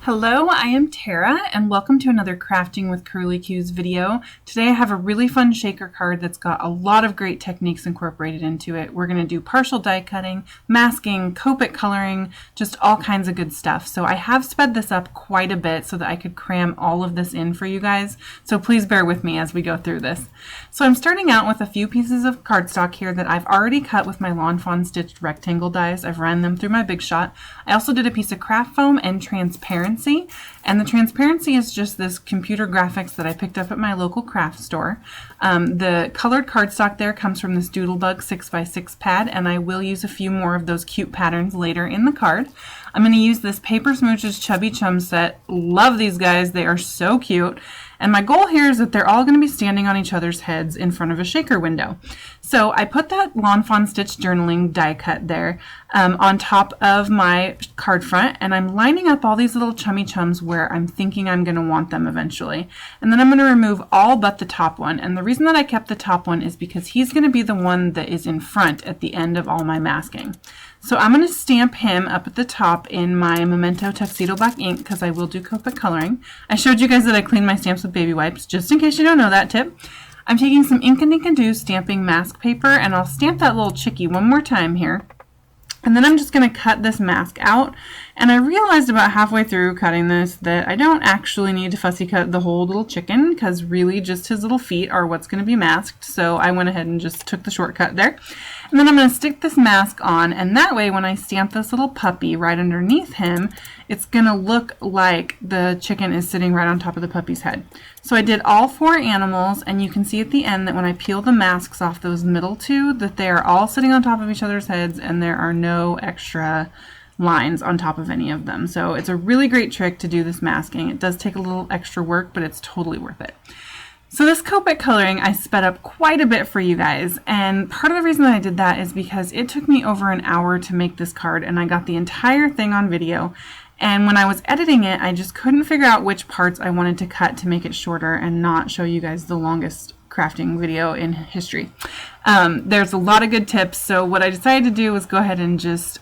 Hello, I am Tara, and welcome to another Crafting with Curly Cues video. Today I have a really fun shaker card that's got a lot of great techniques incorporated into it. We're going to do partial die cutting, masking, Copic coloring, just all kinds of good stuff. So I have sped this up quite a bit so that I could cram all of this in for you guys. So please bear with me as we go through this. So I'm starting out with a few pieces of cardstock here that I've already cut with my Lawn Fawn stitched rectangle dies. I've ran them through my Big Shot. I also did a piece of craft foam and transparency. And the transparency is just this computer graphics that I picked up at my local craft store. The colored cardstock there comes from this Doodlebug 6x6 pad, and I will use a few more of those cute patterns later in the card. I'm going to use this Paper Smooches Chubby Chum set. Love these guys. They are so cute. And my goal here is that they're all going to be standing on each other's heads in front of a shaker window. So I put that Lawn Fawn Stitch Journaling die cut there on top of my card front, and I'm lining up all these little chummy chums where I'm thinking I'm going to want them eventually. And then I'm going to remove all but the top one. And the reason that I kept the top one is because he's going to be the one that is in front at the end of all my masking. So I'm going to stamp him up at the top in my Memento Tuxedo Black ink because I will do Copic coloring. I showed you guys that I clean my stamps with baby wipes, just in case you don't know that tip. I'm taking some Ink and Ink and Do stamping mask paper, and I'll stamp that little chickie one more time here. And then I'm just going to cut this mask out. And I realized about halfway through cutting this that I don't actually need to fussy cut the whole little chicken, because really just his little feet are what's going to be masked. So I went ahead and just took the shortcut there. And then I'm going to stick this mask on, and that way when I stamp this little puppy right underneath him, it's going to look like the chicken is sitting right on top of the puppy's head. So I did all four animals, and you can see at the end that when I peel the masks off those middle two, that they are all sitting on top of each other's heads, and there are no extra lines on top of any of them. So it's a really great trick to do this masking. It does take a little extra work, but it's totally worth it. So this Copic coloring I sped up quite a bit for you guys, and part of the reason that I did that is because it took me over an hour to make this card, and I got the entire thing on video. And when I was editing it, I just couldn't figure out which parts I wanted to cut to make it shorter and not show you guys the longest crafting video in history. There's a lot of good tips, so what I decided to do was go ahead and just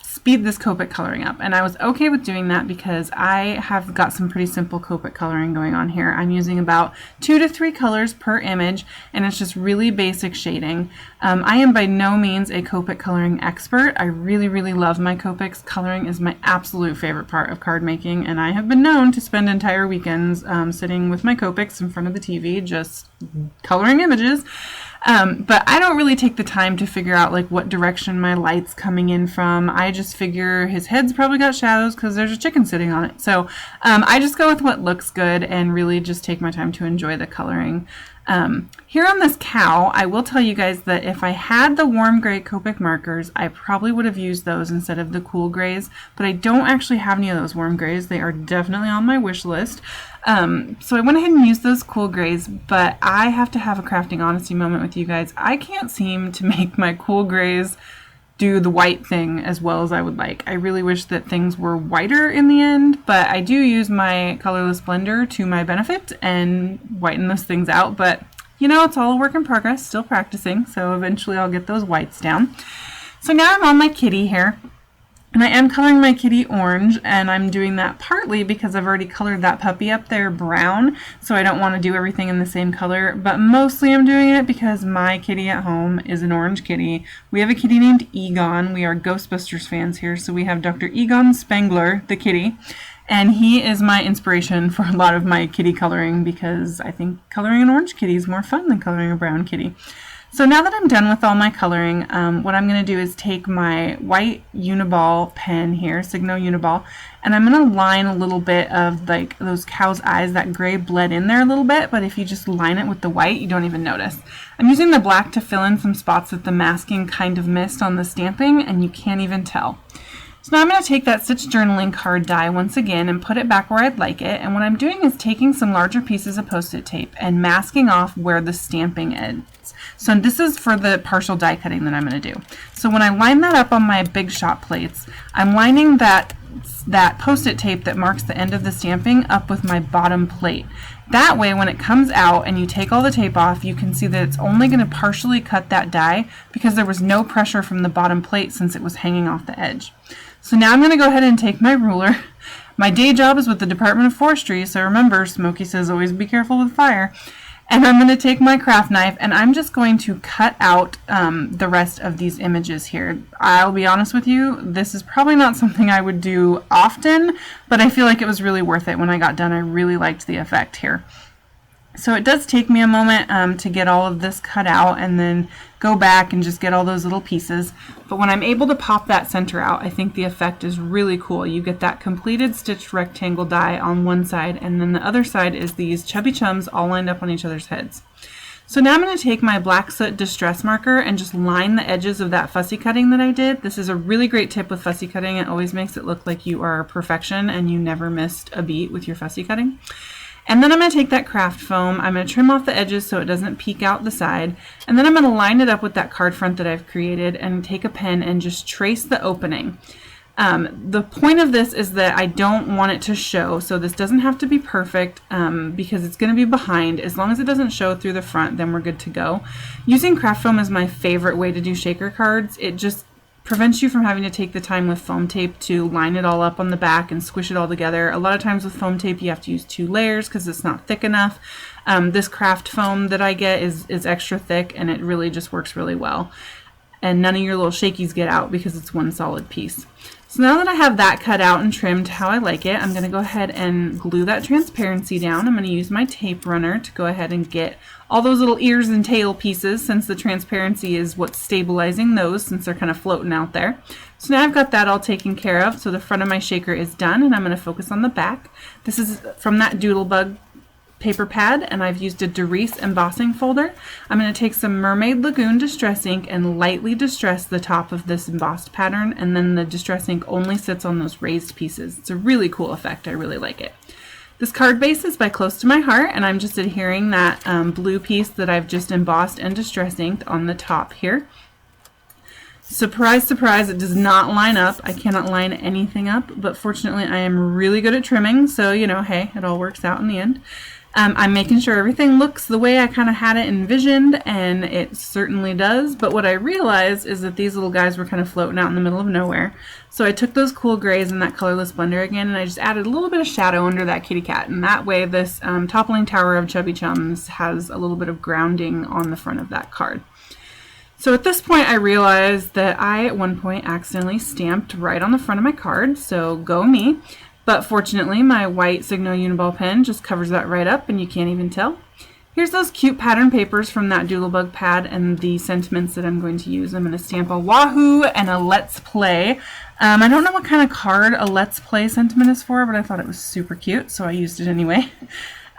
speed this Copic coloring up, and I was okay with doing that because I have got some pretty simple Copic coloring going on here. I'm using about 2 to 3 colors per image, and it's just really basic shading. I am by no means a Copic coloring expert. I really love my Copics. Coloring is my absolute favorite part of card making, and I have been known to spend entire weekends sitting with my Copics in front of the TV just coloring images. But I don't really take the time to figure out like what direction my light's coming in from. I just figure his head's probably got shadows because there's a chicken sitting on it. So I just go with what looks good and really just take my time to enjoy the coloring. Here on this cow, I will tell you guys that if I had the warm gray Copic markers, I probably would have used those instead of the cool grays, but I don't actually have any of those warm grays. They are definitely on my wish list. So I went ahead and used those cool grays, but I have to have a crafting honesty moment with you guys. I can't seem to make my cool grays do the white thing as well as I would like. I really wish that things were whiter in the end, but I do use my colorless blender to my benefit and whiten those things out, but you know, it's all a work in progress, still practicing, so eventually I'll get those whites down. So now I'm on my kitty here. And I am coloring my kitty orange, and I'm doing that partly because I've already colored that puppy up there brown, so I don't want to do everything in the same color, but mostly I'm doing it because my kitty at home is an orange kitty. We have a kitty named Egon. We are Ghostbusters fans here, so we have Dr. Egon Spengler, the kitty, and he is my inspiration for a lot of my kitty coloring because I think coloring an orange kitty is more fun than coloring a brown kitty. So now that I'm done with all my coloring, what I'm going to do is take my white Uniball pen here, Signo Uniball, and I'm going to line a little bit of like those cow's eyes. That gray bled in there a little bit, but if you just line it with the white, you don't even notice. I'm using the black to fill in some spots that the masking kind of missed on the stamping, and you can't even tell. So now I'm going to take that Stitch Journaling card die once again and put it back where I'd like it, and what I'm doing is taking some larger pieces of Post-it tape and masking off where the stamping ends. So this is for the partial die cutting that I'm going to do. So when I line that up on my Big Shot plates, I'm lining that Post-it tape that marks the end of the stamping up with my bottom plate. That way when it comes out and you take all the tape off, you can see that it's only going to partially cut that die because there was no pressure from the bottom plate since it was hanging off the edge. So now I'm going to go ahead and take my ruler. My day job is with the Department of Forestry, so remember, Smokey says always be careful with fire. And I'm going to take my craft knife and I'm just going to cut out the rest of these images here. I'll be honest with you, this is probably not something I would do often, but I feel like it was really worth it when I got done. I really liked the effect here. So it does take me a moment to get all of this cut out and then go back and just get all those little pieces. But when I'm able to pop that center out, I think the effect is really cool. You get that completed stitched rectangle die on one side, and then the other side is these chubby chums all lined up on each other's heads. So now I'm going to take my black soot distress marker and just line the edges of that fussy cutting that I did. This is a really great tip with fussy cutting. It always makes it look like you are perfection and you never missed a beat with your fussy cutting. And then I'm going to take that craft foam, I'm going to trim off the edges so it doesn't peek out the side, and then I'm going to line it up with that card front that I've created and take a pen and just trace the opening. The point of this is that I don't want it to show, so this doesn't have to be perfect because it's going to be behind. As long as it doesn't show through the front, then we're good to go. Using craft foam is my favorite way to do shaker cards. It just prevents you from having to take the time with foam tape to line it all up on the back and squish it all together. A lot of times with foam tape you have to use 2 layers because it's not thick enough. This craft foam that I get is extra thick and it really just works really well. And none of your little shakies get out because it's one solid piece. So now that I have that cut out and trimmed how I like it, I'm going to go ahead and glue that transparency down. I'm going to use my tape runner to go ahead and get all those little ears and tail pieces, since the transparency is what's stabilizing those since they're kind of floating out there. So now I've got that all taken care of, so the front of my shaker is done, and I'm going to focus on the back. This is from that Doodlebug paper pad, and I've used a Doris embossing folder. I'm going to take some Mermaid Lagoon distress ink and lightly distress the top of this embossed pattern, and then the distress ink only sits on those raised pieces. It's a really cool effect. I really like it. This card base is by Close to My Heart, and I'm just adhering that blue piece that I've just embossed and distress inked on the top here. Surprise, surprise, it does not line up. I cannot line anything up, but fortunately I am really good at trimming, so you know, hey, it all works out in the end. I'm making sure everything looks the way I kind of had it envisioned, and it certainly does, but what I realized is that these little guys were kind of floating out in the middle of nowhere. So I took those cool grays and that colorless blender again, and I just added a little bit of shadow under that kitty cat, and that way this toppling tower of chubby chums has a little bit of grounding on the front of that card. So at this point I realized that I at one point accidentally stamped right on the front of my card, so go me. But fortunately, my white Signo Uniball pen just covers that right up and you can't even tell. Here's those cute pattern papers from that Doodlebug pad and the sentiments that I'm going to use. I'm going to stamp a Wahoo and a Let's Play. I don't know what kind of card a Let's Play sentiment is for, but I thought it was super cute, so I used it anyway.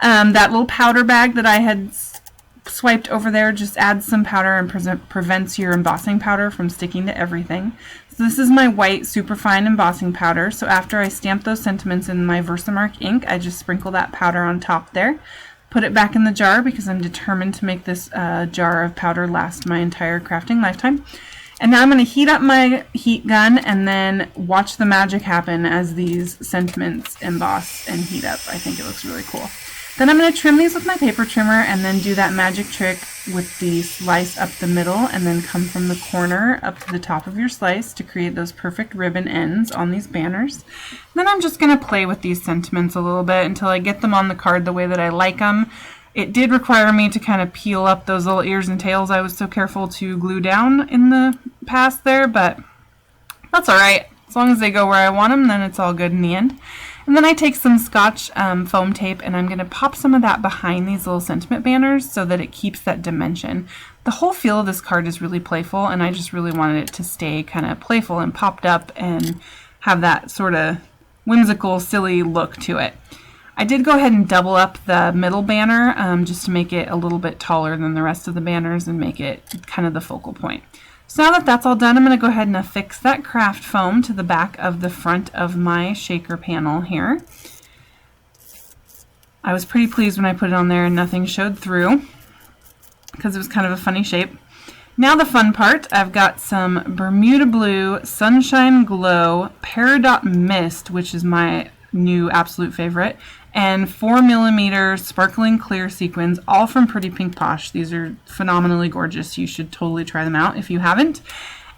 That little powder bag that I had swiped over there just adds some powder and prevents your embossing powder from sticking to everything. So this is my white superfine embossing powder. So after I stamp those sentiments in my Versamark ink, I just sprinkle that powder on top there. Put it back in the jar because I'm determined to make this jar of powder last my entire crafting lifetime. And now I'm going to heat up my heat gun and then watch the magic happen as these sentiments emboss and heat up. I think it looks really cool. Then I'm going to trim these with my paper trimmer and then do that magic trick with the slice up the middle and then come from the corner up to the top of your slice to create those perfect ribbon ends on these banners. And then I'm just going to play with these sentiments a little bit until I get them on the card the way that I like them. It did require me to kind of peel up those little ears and tails I was so careful to glue down in the past there, but that's alright. As long as they go where I want them, then it's all good in the end. And then I take some Scotch foam tape and I'm going to pop some of that behind these little sentiment banners so that it keeps that dimension. The whole feel of this card is really playful, and I just really wanted it to stay kind of playful and popped up and have that sort of whimsical, silly look to it. I did go ahead and double up the middle banner just to make it a little bit taller than the rest of the banners and make it kind of the focal point. So now that that's all done, I'm going to go ahead and affix that craft foam to the back of the front of my shaker panel here. I was pretty pleased when I put it on there and nothing showed through because it was kind of a funny shape. Now the fun part, I've got some Bermuda Blue Sunshine Glow Peridot Mist, which is my new absolute favorite, and 4mm sparkling clear sequins, all from Pretty Pink Posh. These are phenomenally gorgeous. You should totally try them out if you haven't.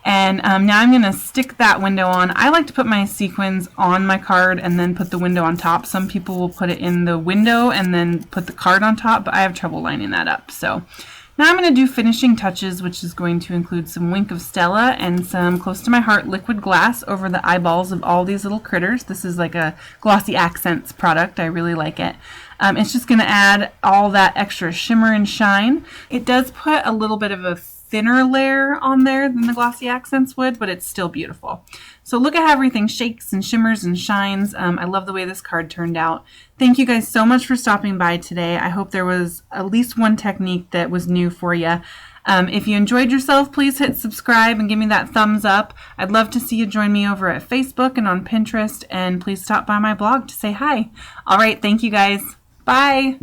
And now I'm going to stick that window on. I like to put my sequins on my card and then put the window on top. Some people will put it in the window and then put the card on top, but I have trouble lining that up. So now I'm going to do finishing touches, which is going to include some Wink of Stella and some Close to My Heart liquid glass over the eyeballs of all these little critters. This is like a Glossy Accents product. I really like it. It's just going to add all that extra shimmer and shine. It does put a little bit of a thinner layer on there than the Glossy Accents would, but it's still beautiful. So look at how everything shakes and shimmers and shines. I love the way this card turned out. Thank you guys so much for stopping by today. I hope there was at least one technique that was new for you. If you enjoyed yourself, please hit subscribe and give me that thumbs up. I'd love to see you join me over at Facebook and on Pinterest, and please stop by my blog to say hi. All right, thank you guys. Bye.